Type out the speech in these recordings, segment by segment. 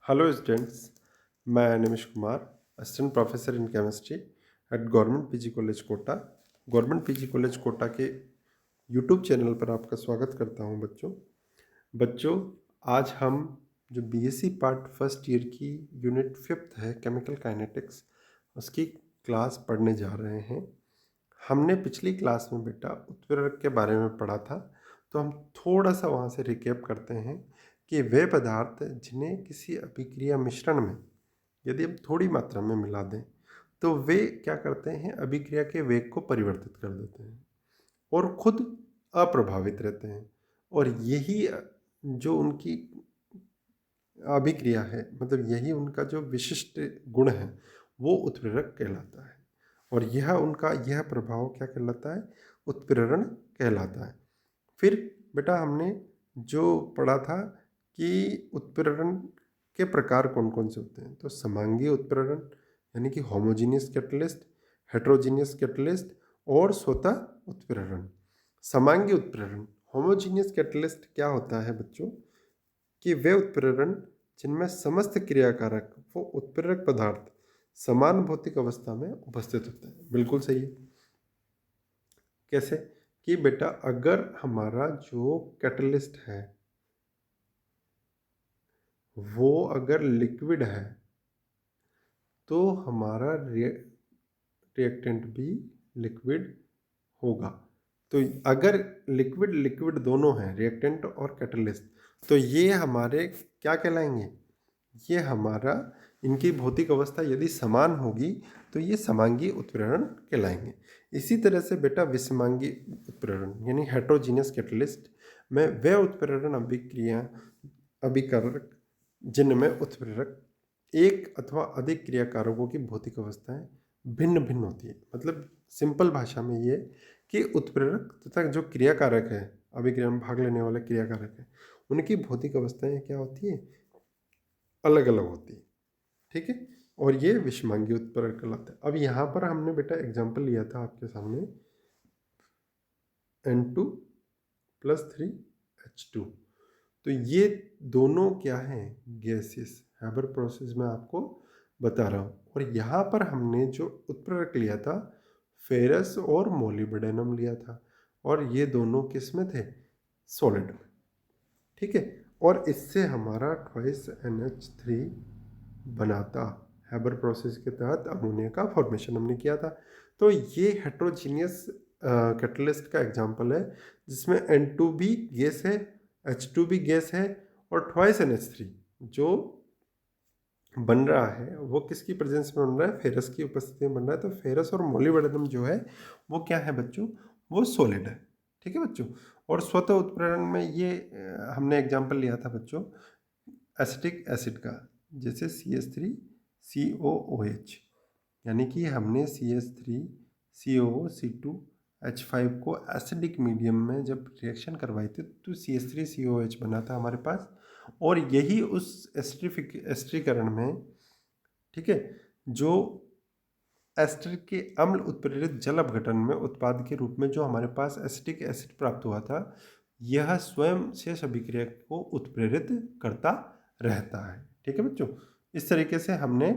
Hello students, मैं Nimish Kumar, assistant professor in chemistry at government PG college Kota. Government PG college Kota के YouTube channel पर आपका स्वागत करता हूं बच्चों, आज हम जो बीएससी पार्ट फर्स्ट ईयर की यूनिट 5th है केमिकल काइनेटिक्स, उसकी क्लास पढ़ने जा रहे हैं। हमने पिछली क्लास में बेटा उत्प्रेरक के बारे में पढ़ा था, तो हम थोड़ा सा वहाँ से रिकैप करते हैं कि वे पदार्थ जिन्हें किसी अभिक्रिया मिश्रण में यदि हम थोड़ी मात्रा में मिला दें तो वे क्या करते हैं, अभिक्रिया के वेग को परिवर्तित कर देते हैं और खुद अप्रभावित रहते हैं। और यही जो उनकी अभिक्रिया है, मतलब यही उनका जो विशिष्ट गुण है, वो उत्प्रेरक कहलाता है। और यह प्रभाव क्या कहलाता है? उत्प्रेरण कहलाता है। फिर बेटा हमने जो पढ़ा था कि उत्प्रेरण के प्रकार कौन कौन से होते हैं, तो समांगीय उत्प्रेरण यानी कि होमोजीनियस कैटलिस्ट, हेट्रोजीनियस कैटलिस्ट और स्वतः उत्प्रेरण। समांगीय उत्प्रेरण, होमोजीनियस कैटलिस्ट क्या होता है बच्चों, कि वे उत्प्रेरण जिनमें समस्त क्रियाकारक वो उत्प्रेरक पदार्थ समान भौतिक अवस्था में उपस्थित होते हैं। बिल्कुल सही है। कैसे? कि बेटा अगर हमारा जो कैटलिस्ट है वो अगर लिक्विड है तो हमारा रिएक्टेंट भी लिक्विड होगा। तो अगर लिक्विड लिक्विड दोनों हैं, रिएक्टेंट और कैटलिस्ट, तो ये हमारे क्या कहलाएंगे? ये हमारा इनकी भौतिक अवस्था यदि समान होगी तो ये समांगी उत्प्रेरण कहलाएंगे। इसी तरह से बेटा विषमांगी उत्प्रेरण यानी हेट्रोजीनियस कैटलिस्ट में वे उत्प्रेरण अभिकारक जिनमें उत्प्रेरक एक अथवा अधिक क्रियाकारकों की भौतिक अवस्थाएं भिन्न भिन्न होती है। मतलब सिंपल भाषा में ये कि उत्प्रेरक तथा जो क्रियाकारक है, अभिक्रिया में भाग लेने वाले क्रियाकारक है, उनकी भौतिक अवस्थाएं क्या होती है? अलग अलग होती है। ठीक है। और ये विषमांगी उत्प्रेरक कहलाता है। अब यहाँ पर हमने बेटा एग्जाम्पल लिया था आपके सामने N2 + 3H2। तो ये दोनों क्या हैं? गैसेस। हैबर प्रोसेस में आपको बता रहा हूँ। और यहाँ पर हमने जो उत्प्रेरक लिया था फेरस और मोलिब्डेनम लिया था, और ये दोनों किस में थे? सॉलिड में। ठीक है। और इससे हमारा ट्वाइस NH3 बनाता। हैबर प्रोसेस के तहत अमोनिया का फॉर्मेशन हमने किया था। तो ये हेट्रोजीनियस कैटलिस्ट का एग्जांपल है जिसमें N2 भी गैस है, H2 भी गैस है, और ट्वाइस NH3 जो बन रहा है वो किसकी प्रेजेंस में बन रहा है? फेरस की उपस्थिति में बन रहा है। तो फेरस और मोलिब्डेनम जो है वो क्या है बच्चों? वो सॉलिड है। ठीक है बच्चों। और स्वतः उत्प्रेरण में ये हमने एग्जांपल लिया था बच्चों एसिटिक एसिड का, जैसे CH3COOH, यानी कि हमने CH3COO, C2H5 को एसिडिक मीडियम में जब रिएक्शन करवाई थी तो CH3COOH बना था हमारे पास। और यही उस एस्टरीकरण में, ठीक है, जो एस्टर के अम्ल उत्प्रेरित जल अपघटन में उत्पाद के रूप में जो हमारे पास एसिटिक एसिड प्राप्त हुआ था, यह स्वयं शेष अभिक्रिया को उत्प्रेरित करता रहता है। ठीक है बच्चों। इस तरीके से हमने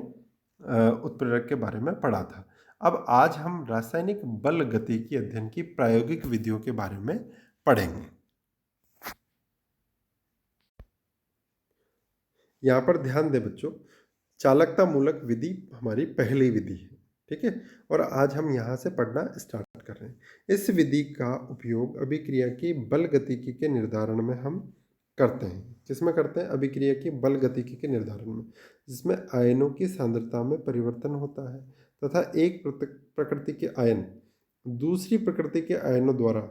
उत्प्रेरक के बारे में पढ़ा था। अब आज हम रासायनिक बल गति की अध्ययन की प्रायोगिक विधियों के बारे में पढ़ेंगे। यहाँ पर ध्यान दें बच्चों, चालकता मूलक विधि हमारी पहली विधि है। ठीक है। और आज हम यहाँ से पढ़ना स्टार्ट कर रहे हैं। इस विधि का उपयोग अभिक्रिया की बल गतिकी के निर्धारण में हम करते हैं। किसमें करते हैं? अभिक्रिया की बल गतिकी के निर्धारण में, जिसमें आयनों की सांद्रता में परिवर्तन होता है तथा एक प्रकृति के आयन दूसरी प्रकृति के आयनों द्वारा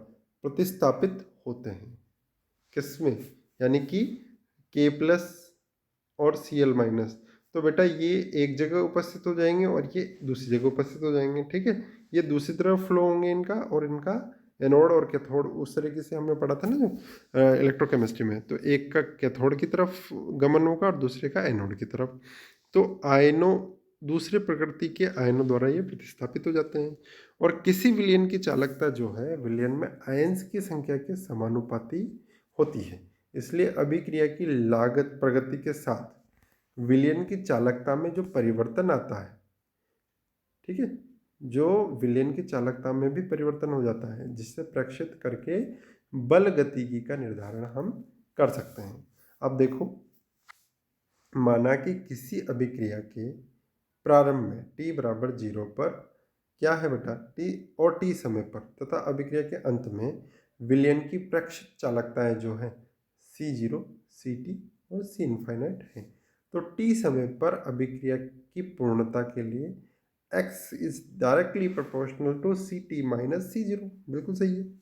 प्रतिस्थापित होते हैं। किसमें? यानी कि K+ और Cl-। तो बेटा ये एक जगह उपस्थित हो जाएंगे और ये दूसरी जगह उपस्थित हो जाएंगे। ठीक है। ये दूसरी तरफ फ्लो होंगे इनका, और इनका एनोड और कैथोड उस तरीके से हमने पढ़ा था ना जो इलेक्ट्रोकेमिस्ट्री में। तो एक का कैथोड की तरफ गमन होगा और दूसरे का एनोड की तरफ। तो आयनों दूसरे प्रकृति के आयनों द्वारा ये प्रतिस्थापित हो जाते हैं। और किसी विलयन की चालकता जो है विलयन में आयन्स की संख्या के समानुपाती होती है। इसलिए अभिक्रिया की लागत प्रगति के साथ विलयन की चालकता में जो परिवर्तन आता है, ठीक है, जो विलयन की चालकता में भी परिवर्तन हो जाता है, जिससे प्रेक्षित करके बल गतिकी का निर्धारण हम कर सकते हैं। अब देखो, माना कि किसी अभिक्रिया के प्रारंभ में t बराबर 0 पर क्या है बेटा, t और t समय पर तथा अभिक्रिया के अंत में विलयन की प्रेक्षित चालकताएं जो है C0, Ct और C इनफाइनाइट है। तो t समय पर अभिक्रिया की पूर्णता के लिए x is directly proportional to Ct minus C0, बिल्कुल सही है।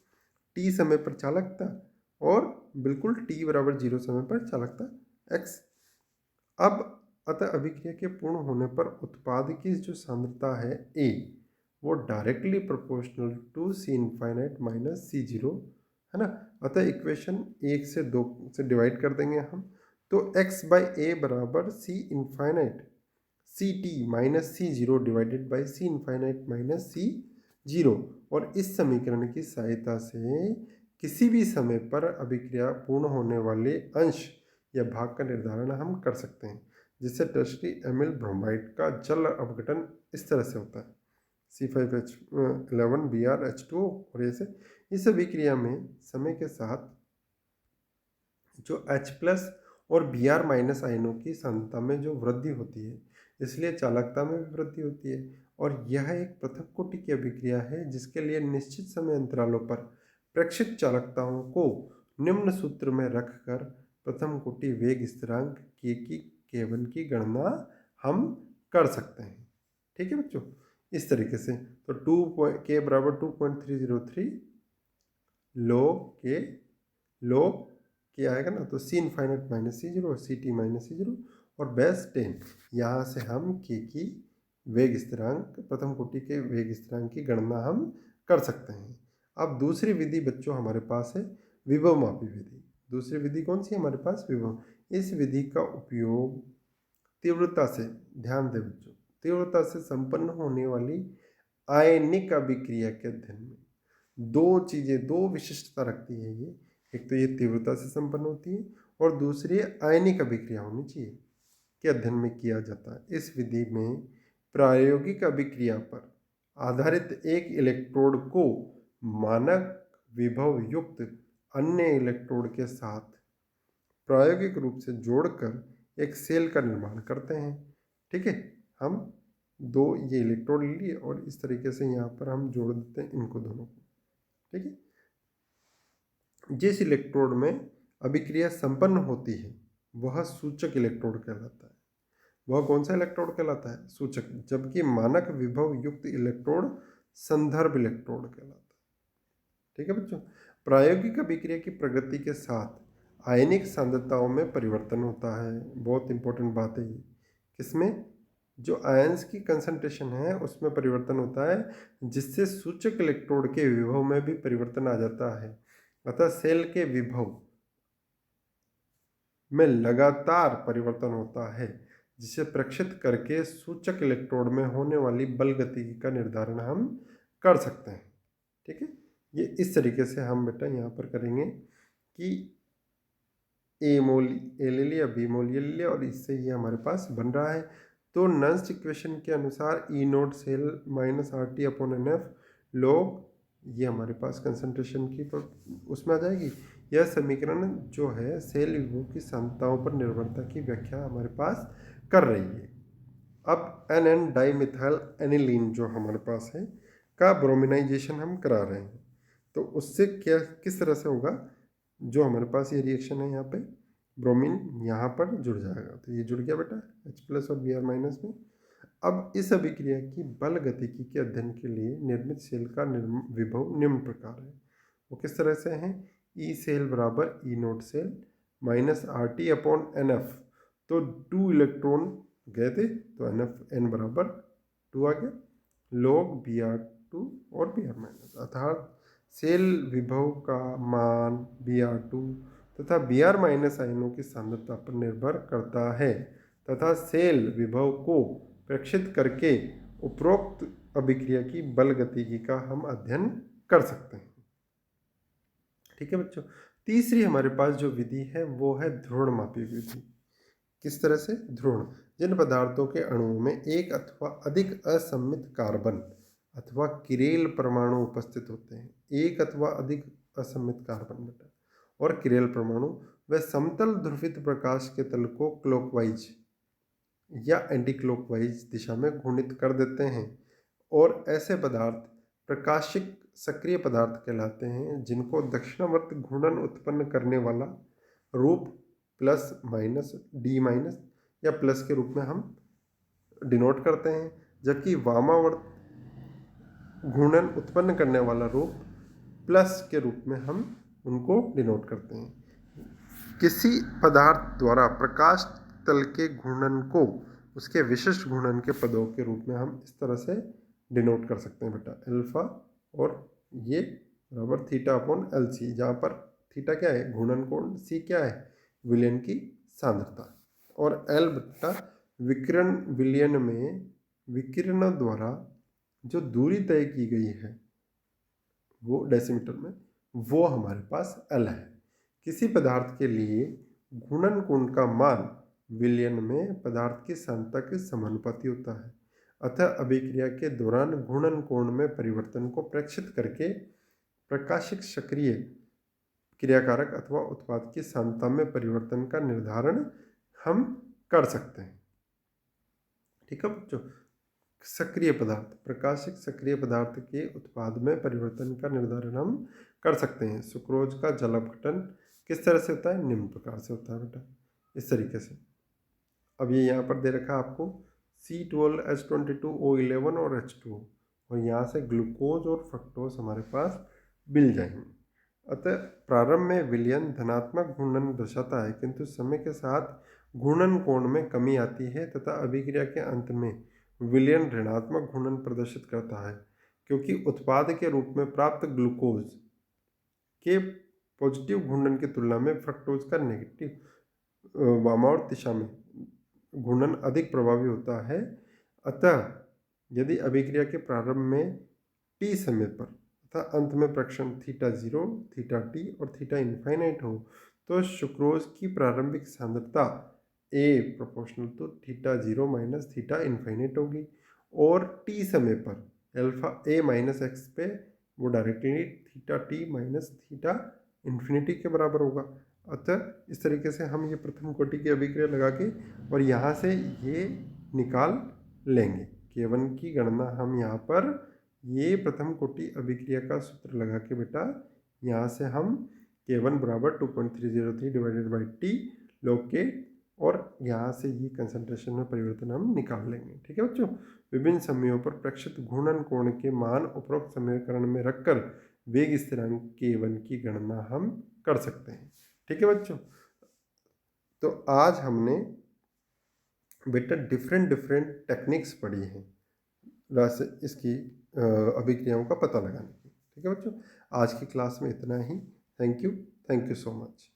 t समय पर चालकता और बिल्कुल t बराबर 0 समय पर चालकता x। अब अतः अभिक्रिया के पूर्ण होने पर उत्पाद की जो सांद्रता है A, वो directly proportional to C infinite minus C0 है ना। अतः इक्वेशन 1 से 2 से डिवाइड कर देंगे हम, तो x बाई ए बराबर C infinite Ct minus C0 divided by C infinite minus C0। और इस समीकरण की सहायता से किसी भी समय पर अभिक्रिया पूर्ण होने वाले अंश या भाग का निर्धारण हम कर सकते हैं, जिससे टर्शरी एमिल ब्रोमाइड का जल अपघटन इस तरह से होता है C5H11Br और ऐसे। इस अभिक्रिया में समय के साथ जो H+ और Br- आयनों की सांद्रता में जो वृद्धि होती है, इसलिए चालकता में भी वृद्धि होती है। और यह एक पृथक कोटि की अभिक्रिया है जिसके लिए निश्चित समय अंतरालों पर प्रेक्षित चालकताओं को निम्न सूत्र में रखकर प्रथम कोटि वेग स्थिरांक k1 की गणना हम कर सकते हैं। ठीक है बच्चों, इस तरीके से। तो k बराबर 2.303 log k आएगा ना, तो C इनफाइनाइट माइनस C0 और Ct माइनस C0 और बेस 10। यहाँ से हम k की वेग स्थिरांक, प्रथम कोटि के वेग स्थिरांक की गणना हम कर सकते हैं। अब दूसरी विधि बच्चों हमारे पास है विभव मापी विधि। दूसरी विधि कौन सी है हमारे पास, विभव। इस विधि का उपयोग तीव्रता से, ध्यान दें बच्चों, तीव्रता से संपन्न होने वाली आयनिक अभिक्रिया के अध्ययन में दो चीजें, दो विशिष्टता रखती है ये। एक तो ये तीव्रता से संपन्न होती है और दूसरी आयनिक अभिक्रिया होनी चाहिए के अध्ययन में किया जाता है। इस विधि में प्रायोगिक अभिक्रिया पर आधारित एक इलेक्ट्रोड को मानक विभव युक्त अन्य इलेक्ट्रोड के साथ प्रायोगिक रूप से जोड़कर एक सेल का निर्माण करते हैं। ठीक है, हम दो ये इलेक्ट्रोड लिए और इस तरीके से यहाँ पर हम जोड़ देते हैं इनको दोनों को। ठीक है, जिस इलेक्ट्रोड में अभिक्रिया संपन्न होती है वह सूचक इलेक्ट्रोड कहलाता है। वह कौन सा इलेक्ट्रोड कहलाता है, सूचक। जबकि मानक विभव युक्त इलेक्ट्रोड संदर्भ इलेक्ट्रोड कहलाता है। ठीक है बच्चों, प्रायोगिक अभिक्रिया की प्रगति के साथ आयनिक सांद्रताओं में परिवर्तन होता है। बहुत इंपॉर्टेंट बात है ये। किसमें, जो आयंस की कंसंट्रेशन है उसमें परिवर्तन होता है, जिससे सूचक इलेक्ट्रोड के विभव में भी परिवर्तन आ जाता है। अतः सेल के विभव में लगातार परिवर्तन होता है, जिसे प्रेक्षित करके सूचक इलेक्ट्रोड में होने वाली बल गतिकी का निर्धारण हम कर सकते हैं। ठीक है, ये इस तरीके से हम बेटा यहाँ पर करेंगे कि ए मोल ए ले लिया, बी मोल ये ले लिया और इससे ये हमारे पास बन रहा है। तो नंस इक्वेशन के अनुसार E naught cell minus RT upon NF log ये हमारे पास कंसंट्रेशन की उसमें आ जाएगी। यह समीकरण जो है सेल विभव की सांद्रताओं पर निर्भरता की व्याख्या हमारे पास कर रही है। अब NN डाइमिथाइल एनिलीन जो हमारे पास है का ब्रोमिनाइजेशन हम करा रहे हैं, तो उससे क्या किस तरह से होगा, जो हमारे पास ये रिएक्शन है यहाँ पे ब्रोमीन यहाँ पर जुड़ जाएगा, तो ये जुड़ गया बेटा H+ और Br- में। अब इस अभिक्रिया की बल गतिकी के अध्ययन के लिए निर्मित सेल का विभव निम्न प्रकार है। वो किस तरह से है, ई सेल बराबर E naught cell minus RT upon NF। तो 2 इलेक्ट्रॉन गए थे तो n बराबर 2 आ गया, log Br2 और Br-, अर्थात सेल विभव का मान Br2 तथा Br- आयनों की सांद्रता पर निर्भर करता है तथा सेल विभव को प्रेक्षित करके उपरोक्त अभिक्रिया की बल गतिकी का हम अध्ययन कर सकते हैं। ठीक है बच्चों, तीसरी हमारे पास जो विधि है वो है ध्रुवणमापी विधि। किस तरह से? ध्रुवण। जिन पदार्थों के अणुओं में एक अथवा अधिक असममित कार्बन अथवा किरेल परमाणु उपस्थित होते हैं, एक अथवा अधिक असममित कार्बन बेटा और किरेल परमाणु, वे समतल ध्रुवित प्रकाश के तल को क्लॉकवाइज या एंटी क्लॉकवाइज दिशा में घूर्णित कर देते हैं और ऐसे पदार्थ प्रकाशिक सक्रिय पदार्थ कहलाते हैं जिनको दक्षिणावर्त घूर्णन उत्पन्न करने वाला रूप प्लस माइनस डी माइनस या प्लस के रूप में हम डिनोट करते हैं, जबकि वामावर्त घूर्णन उत्पन्न करने वाला रूप प्लस के रूप में हम उनको डिनोट करते हैं। किसी पदार्थ द्वारा प्रकाश तल के घूर्णन को उसके विशिष्ट घूर्णन के पदों के रूप में हम इस तरह से डिनोट कर सकते हैं बेटा, अल्फा और ये बराबर थीटा अपॉन एल सी, जहाँ पर थीटा क्या है? घूर्णन कोण, सी क्या है? विलयन की सांद्रता और एल बेटा विकिरण विलयन में विकिरण द्वारा जो दूरी तय की गई है वो डेसीमीटर में, वो हमारे पास एल है। किसी पदार्थ के लिए घूर्णन कोण का मान विलयन में पदार्थ की सांद्रता के समानुपाती होता है, अतः अभिक्रिया के दौरान घूर्णन कोण में परिवर्तन को प्रेक्षित करके प्रकाशिक सक्रिय क्रियाकारक अथवा उत्पाद की सांद्रता में परिवर्तन का निर्धारण हम कर सकते हैं। ठीक है बच्चों, सक्रिय पदार्थ, प्रकाशिक सक्रिय पदार्थ के उत्पाद में परिवर्तन का निर्धारण हम कर सकते हैं। सुक्रोज का जल अपघटन किस तरह से होता है? निम्न प्रकार से होता है बेटा, इस तरीके से। अब ये यहाँ पर दे रखा है आपको C12H22O11 और H2O, और यहाँ से ग्लूकोज और फ्रक्टोज हमारे पास मिल जाएंगे। अतः प्रारंभ में विलयन धनात्मक घूर्णन दर्शाता है, किंतु समय के साथ घूर्णन कोण में कमी आती है तथा अभिक्रिया के अंत में विलयन ऋणात्मक घूर्णन प्रदर्शित करता है, क्योंकि उत्पाद के रूप में प्राप्त ग्लूकोज के पॉजिटिव घूर्णन की तुलना में फ्रक्टोज का नेगेटिव वामावर्त दिशा में घूर्णन अधिक प्रभावी होता है। अतः यदि अभिक्रिया के प्रारंभ में टी समय पर तथा अंत में प्रक्षण थीटा 0, थीटा टी और थीटा इनफाइनाइट हो, तो सुक्रोज की प्रारंभिक सांद्रता a proportional to theta 0 minus theta infinite होगी और टी समय पर अल्फा ए माइनस एक्स पे वो directly theta T minus theta infinity के बराबर होगा। अतः इस तरीके से हम ये प्रथम कोटि की अभिक्रिया लगा के और यहाँ से ये निकाल लेंगे K1 की गणना हम यहाँ पर ये प्रथम कोटि अभिक्रिया का सूत्र लगा के बेटा यहाँ से हम K1 बराबर 2.303 divided by T log K और यहाँ से ये कंसंट्रेशन में परिवर्तन हम निकाल लेंगे। ठीक है बच्चों, विभिन्न समयों पर प्रेक्षित घूर्णन कोण के मान उपरोक्त समीकरण में रखकर वेग स्थिरांक K1 की गणना हम कर सकते हैं। ठीक है बच्चों, तो आज हमने बेटा डिफरेंट टेक्निक्स पढ़ी हैं इसकी अभिक्रियाओं का पता लगाने की। ठीक है बच्चों, आज की क्लास में इतना ही। Thank you so much.